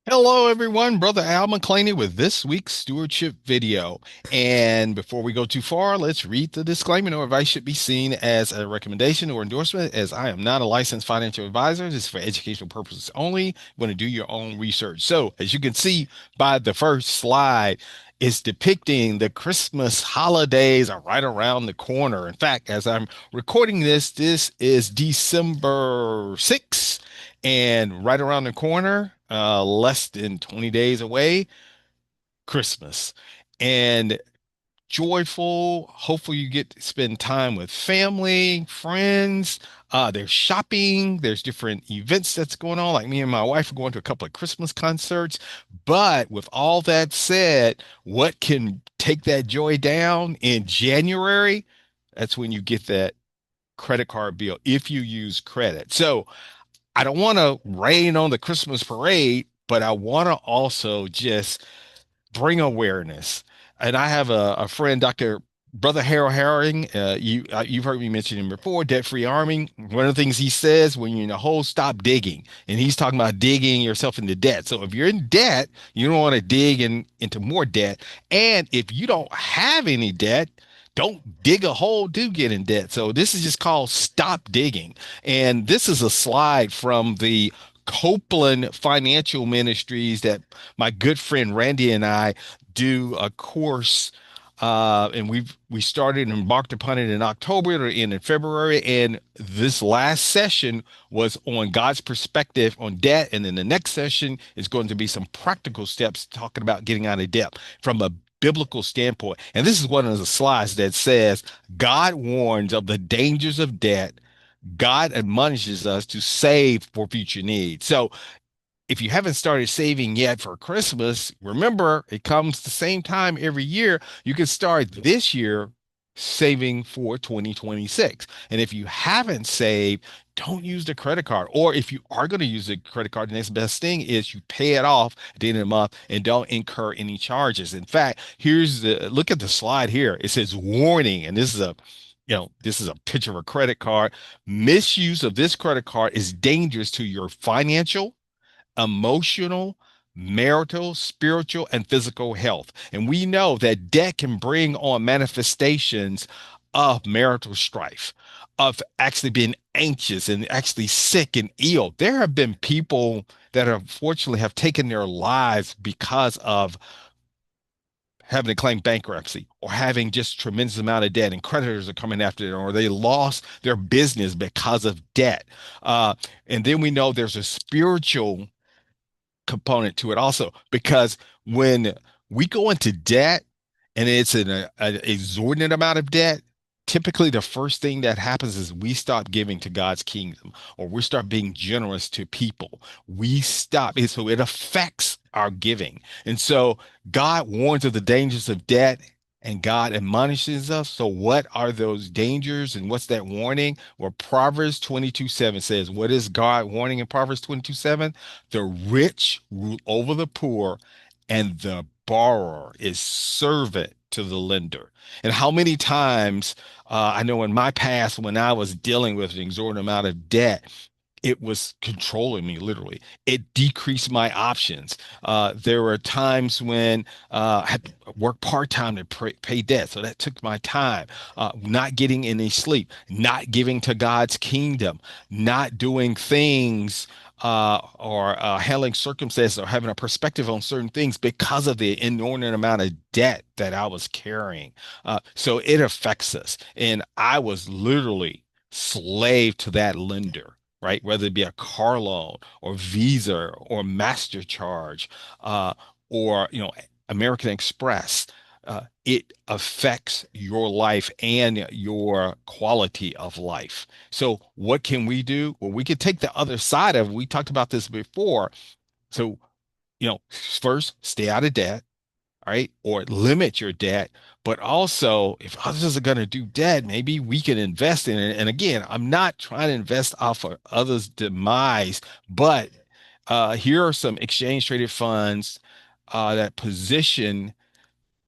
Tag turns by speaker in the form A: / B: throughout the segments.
A: Hello, everyone. Brother Al McClaney with this week's stewardship video. And before we go too far, let's read the disclaimer. No advice should be seen as a recommendation or endorsement, as I am not a licensed financial advisor. This is for educational purposes only. You want to do your own research. So, as you can see by the first slide, it's depicting the Christmas holidays are right around the corner. In fact, as I'm recording this, this is December 6th. And right around the corner, less than 20 days away, Christmas. And joyful. Hopefully, you get to spend time with family, friends. There's shopping. There's different events that's going on. Like me and my wife are going to a couple of Christmas concerts. But with all that said, what can take that joy down in January? That's when you get that credit card bill if you use credit. So I don't want to rain on the Christmas parade, but I want to also just bring awareness. And I have a friend, Dr. Brother Harold Herring. You've heard me mention him before, debt-free arming. One of the things he says when you're in a hole, stop digging. And he's talking about digging yourself into debt. So if you're in debt, you don't want to dig into more debt. And if you don't have any debt, don't dig a hole, do get in debt. So this is just called stop digging. And this is a slide from the Copeland Financial Ministries that my good friend Randy and I do a course, and we started and embarked upon it in October to end in February. And this last session was on God's perspective on debt, and then the next session is going to be some practical steps talking about getting out of debt from a biblical standpoint. And this is one of the slides that says God warns of the dangers of debt. God admonishes us to save for future needs. So if you haven't started saving yet for Christmas, remember it comes the same time every year. You can start this year saving for 2026. And if you haven't saved, don't use the credit card. Or if you are going to use the credit card, the next best thing is you pay it off at the end of the month and don't incur any charges. In fact, here's the look at the slide here. It says warning, and this is a picture of a credit card. Misuse of this credit card is dangerous to your financial, emotional, marital, spiritual, and physical health. And we know that debt can bring on manifestations of marital strife, of actually being anxious and actually sick and ill. There have been people that unfortunately have taken their lives because of having to claim bankruptcy or having just tremendous amount of debt and creditors are coming after them or they lost their business because of debt. And then we know there's a spiritual component to it also because when we go into debt and it's an exorbitant amount of debt, typically the first thing that happens is we stop giving to God's kingdom or we start being generous to people. We stop. And so it affects our giving. And so God warns of the dangers of debt and God admonishes us. So what are those dangers and what's that warning? Well, Proverbs 22:7 says, what is God warning in Proverbs 22:7? The rich rule over the poor and the borrower is servant to the lender. And how many times I know in my past when I was dealing with an exorbitant amount of debt, it was controlling me literally. It decreased my options. There were times when I had to work part-time to pay debt. So that took my time. Not getting any sleep, not giving to God's kingdom, not doing things or handling circumstances or having a perspective on certain things because of the inordinate amount of debt that I was carrying. So it affects us. And I was literally slave to that lender, right? Whether it be a car loan or Visa or MasterCharge, or American Express. It affects your life and your quality of life. So what can we do? Well, we could take the other side of it. We talked about this before. So, first, stay out of debt, right? Or limit your debt. But also, if others are going to do debt, maybe we can invest in it. And again, I'm not trying to invest off of others' demise, but here are some exchange traded funds that position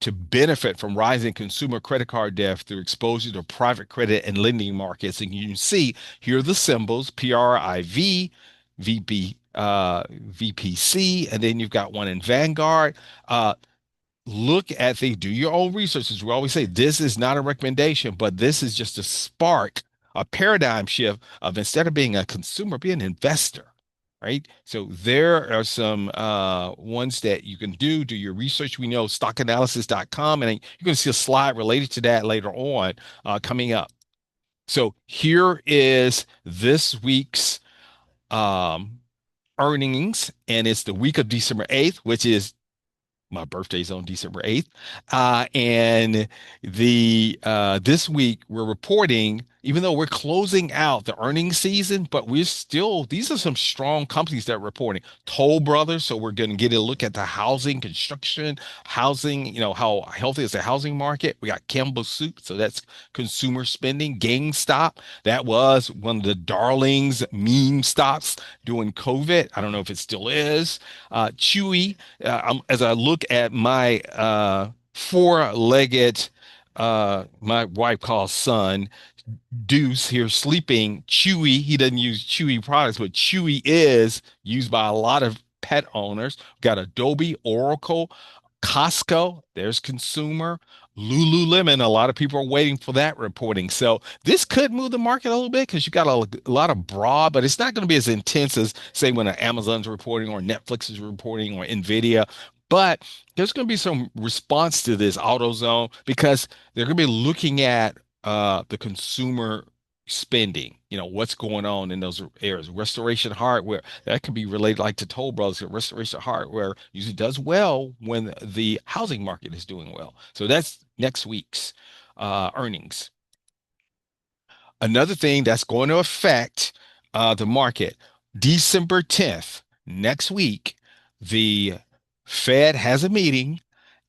A: to benefit from rising consumer credit card debt through exposure to private credit and lending markets. And you can see here are the symbols: PRIV, VPC, and then you've got one in Vanguard. Look at the do your own research. As we always say, this is not a recommendation, but this is just a spark, a paradigm shift of instead of being a consumer, be an investor. Right. So there are some ones that you can do your research. We know stockanalysis.com, and you're going to see a slide related to that later on coming up. So here is this week's um, earnings, and it's the week of December 8th, which is my birthday's on December 8th. And the this week we're reporting, even though we're closing out the earnings season, but we're still, these are some strong companies that are reporting. Toll Brothers, so we're going to get a look at the housing, construction, housing, how healthy is the housing market. We got Campbell Soup, so that's consumer spending. GameStop, that was one of the darlings meme stocks during COVID. I don't know if it still is. Chewy, as I look at my four-legged, my wife calls son, Deuce here sleeping, Chewy. He doesn't use Chewy products, but Chewy is used by a lot of pet owners. Got Adobe, Oracle, Costco. There's consumer. Lululemon. A lot of people are waiting for that reporting. So this could move the market a little bit because you got a lot of broad, but it's not going to be as intense as say when Amazon's reporting or Netflix is reporting or Nvidia. But there's going to be some response to this AutoZone because they're going to be looking at the consumer spending, what's going on in those areas. Restoration hardware, that could be related like to Toll Brothers. Restoration hardware usually does well when the housing market is doing well. So that's next week's earnings. Another thing that's going to affect the market, December 10th, next week, the Fed has a meeting.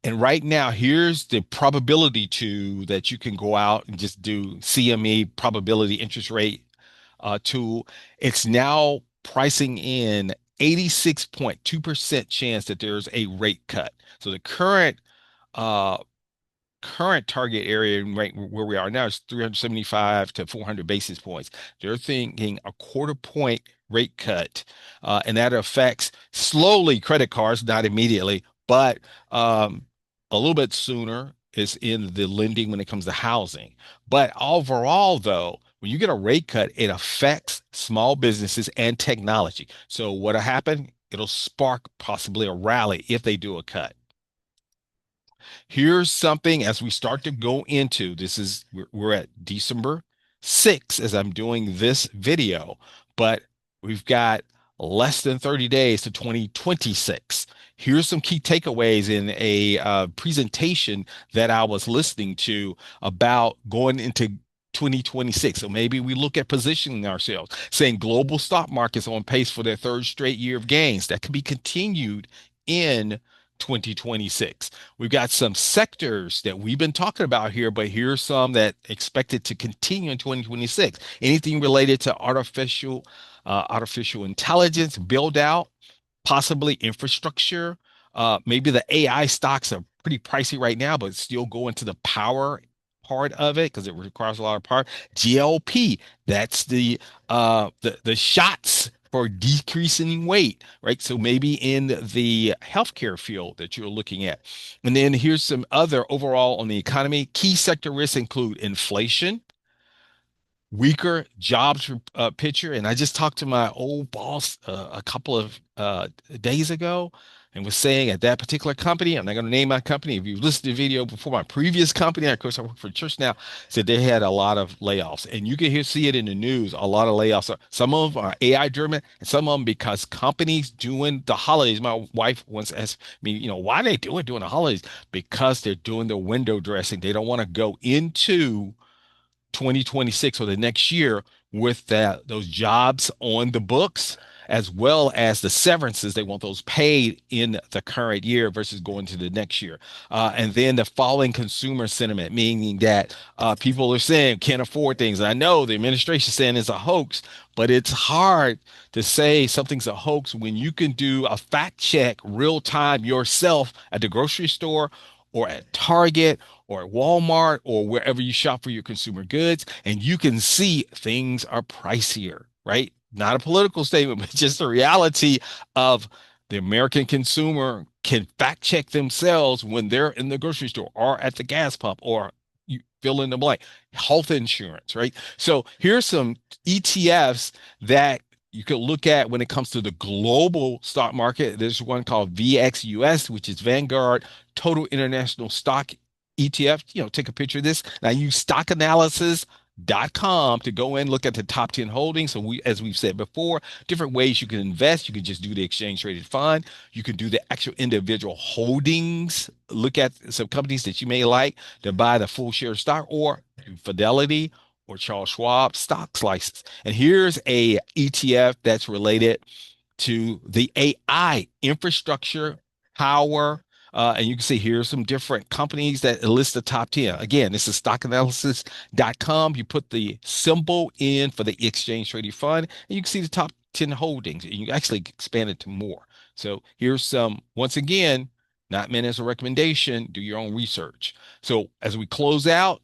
A: And right now, here's the probability to that you can go out and just do CME probability interest rate tool. It's now pricing in 86.2% chance that there's a rate cut. So the uh, current target area right where we are now is 375 to 400 basis points. They're thinking a quarter point rate cut, and that affects slowly credit cards, not immediately, but a little bit sooner is in the lending when it comes to housing. But overall, though, when you get a rate cut, it affects small businesses and technology. So what'll happen? It'll spark possibly a rally if they do a cut. Here's something as we start to go into this is we're at December 6th as I'm doing this video, but we've got less than 30 days to 2026. Here's some key takeaways in a presentation that I was listening to about going into 2026. So maybe we look at positioning ourselves, saying global stock markets on pace for their third straight year of gains. That could be continued in 2026. We've got some sectors that we've been talking about here, but here's some that expected to continue in 2026. Anything related to artificial intelligence build out, possibly infrastructure. Maybe the AI stocks are pretty pricey right now, but still go into the power part of it because it requires a lot of power. GLP, that's the shots for decreasing weight, right? So maybe in the healthcare field that you're looking at. And then here's some other overall on the economy. Key sector risks include inflation, weaker jobs picture. And I just talked to my old boss a couple of days ago and was saying at that particular company, I'm not going to name my company. If you've listened to the video before, my previous company, of course, I work for a church now, said they had a lot of layoffs. And you can see it in the news. A lot of layoffs. Some of them are AI driven, and some of them because companies doing the holidays. My wife once asked me, why they do it during the holidays? Because they're doing the window dressing. They don't want to go into 2026 or the next year with those jobs on the books as well as the severances. They want those paid in the current year versus going to the next year. And then the falling consumer sentiment, meaning that people are saying can't afford things. And I know the administration is saying it's a hoax, but it's hard to say something's a hoax when you can do a fact check real time yourself at the grocery store or at Target or at Walmart or wherever you shop for your consumer goods, and you can see things are pricier, right? not a political statement, but just the reality of the American consumer can fact check themselves when they're in the grocery store or at the gas pump or you fill in the blank. Health insurance, right? So here's some ETFs that you could look at when it comes to the global stock market. There's one called VXUS, which is Vanguard Total International Stock ETF. Take a picture of this. Now use stockanalysis.com to go in, look at the top 10 holdings. So as we've said before, different ways you can invest. You can just do the exchange traded fund. You can do the actual individual holdings. Look at some companies that you may like to buy the full share of stock, or Fidelity or Charles Schwab stock slices. And here's a ETF that's related to the AI infrastructure power. And you can see here's some different companies that list the top 10. Again, this is stockanalysis.com. You put the symbol in for the exchange traded fund, and you can see the top 10 holdings. And you can actually expand it to more. So here's some, once again, not meant as a recommendation. Do your own research. So as we close out,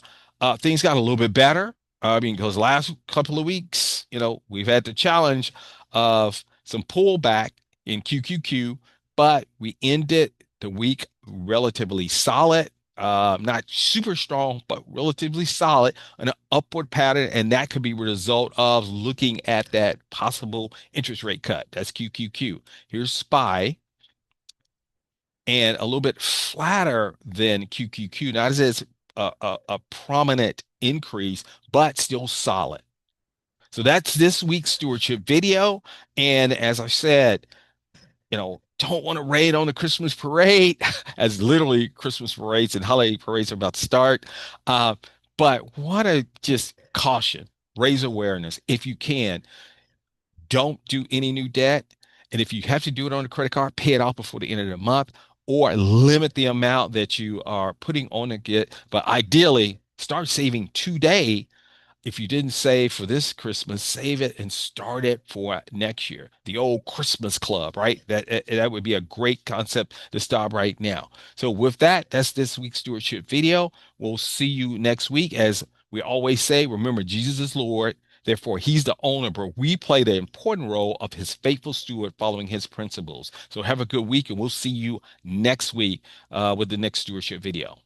A: things got a little bit better. I mean, because last couple of weeks, we've had the challenge of some pullback in QQQ, but we ended the week relatively solid, not super strong, but relatively solid, an upward pattern, and that could be a result of looking at that possible interest rate cut. That's QQQ. Here's SPY, and a little bit flatter than QQQ, not as a prominent increase, but still solid. So that's this week's stewardship video. And as I said, don't want to raid on the Christmas parade, as literally Christmas parades and holiday parades are about to start. Uh, but want to just caution, raise awareness. If you can, don't do any new debt. And if you have to do it on a credit card, pay it off before the end of the month, or limit the amount that you are putting on a get. But ideally, start saving today. If you didn't save for this Christmas, save it and start it for next year. The old Christmas club, right? That would be a great concept to start right now. So with that, that's this week's stewardship video. We'll see you next week. As we always say, remember, Jesus is Lord. Therefore, he's the owner, but we play the important role of his faithful steward following his principles. So have a good week, and we'll see you next week with the next stewardship video.